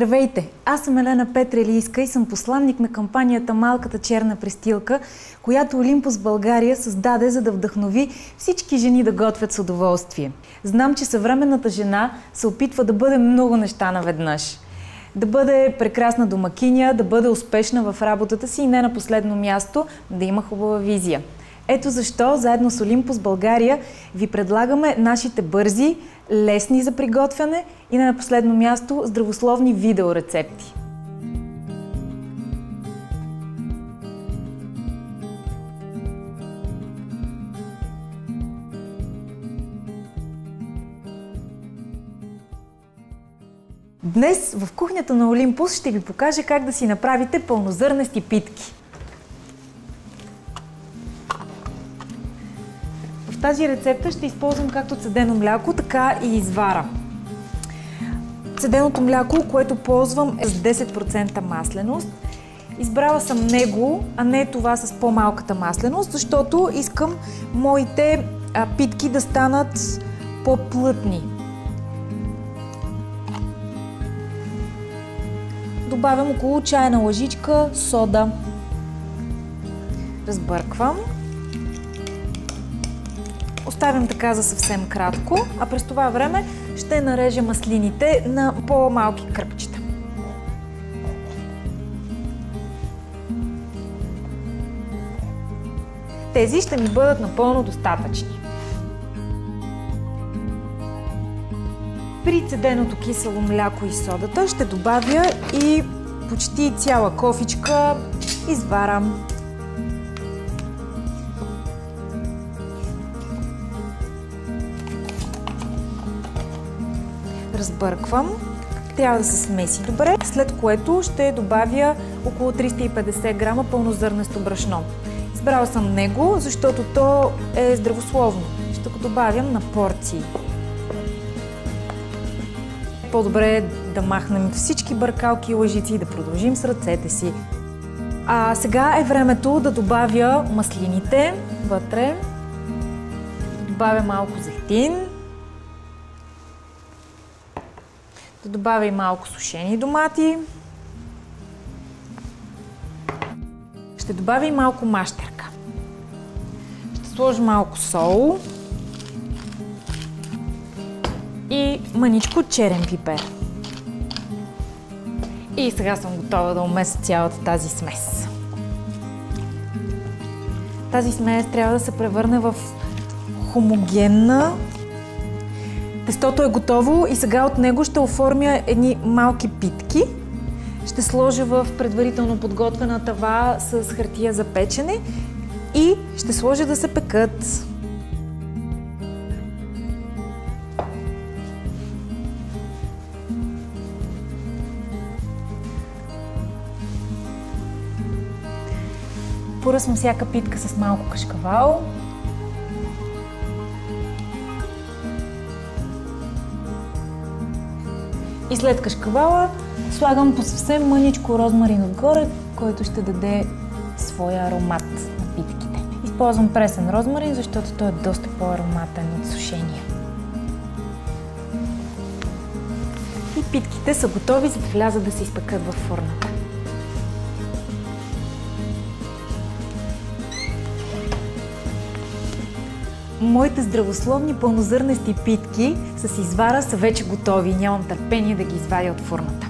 Здравейте! Аз съм Елена Петрелийска и съм посланник на кампанията Малката черна престилка, която Олимпус България създаде, за да вдъхнови всички жени да готвят с удоволствие. Знам, че съвременната жена се опитва да бъде много неща наведнъж. Да бъде прекрасна домакиня, да бъде успешна в работата си и не на последно място да има хубава визия. Ето защо заедно с Олимпус България ви предлагаме нашите бързи, лесни за приготвяне и не на последно място здравословни видеорецепти. Днес в кухнята на Олимпус ще ви покажа как да си направите пълнозърнести питки. В тази рецепта ще използвам както цедено мляко, така и извара. Цеденото мляко, което ползвам, е с 10% масленост. Избрала съм него, а не това с по-малката масленост, защото искам моите питки да станат по-плътни. Добавям около чайна лъжичка сода. Разбърквам. Оставям така за съвсем кратко, а през това време ще нарежа маслините на по-малки кръгчета. Тези ще ми бъдат напълно достатъчни. При цеденото кисело мляко и содата ще добавя и почти цяла кофичка извара. Разбърквам. Трябва да се смеси добре, след което ще добавя около 350 грама пълнозърнесто брашно. Избрала съм него, защото то е здравословно. Ще го добавям на порции. По-добре е да махнем всички бъркалки и лъжици и да продължим с ръцете си. А сега е времето да добавя маслините вътре. Добавя малко зехтин. Да добавя и малко сушени домати. Ще добавя и малко мащерка. Ще сложа малко сол и мъничко черен пипер. И сега съм готова да умеся цялата тази смес. Тази смес трябва да се превърне в хомогенна. Тестото е готово и сега от него ще оформя едни малки питки. Ще сложа в предварително подготвена тава с хартия за печене и ще сложа да се пекат. Поръсвам всяка питка с малко кашкавал. И след кашкавала слагам по съвсем мъничко розмарин отгоре, който ще даде своя аромат на питките. Използвам пресен розмарин, защото той е доста по-ароматен от сушения. И питките са готови, за да влязат да се изпекат във фурната. Моите здравословни пълнозърнести питки с извара са вече готови. Нямам търпение да ги извадя от фурната.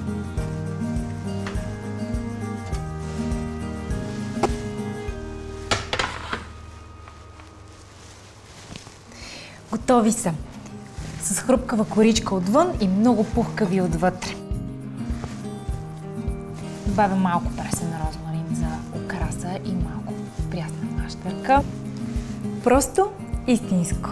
Готови са. С хрупкава коричка отвън и много пухкави отвътре. Добавя малко пресен розмарин за окраса и малко прясна мащерка. Просто истинско!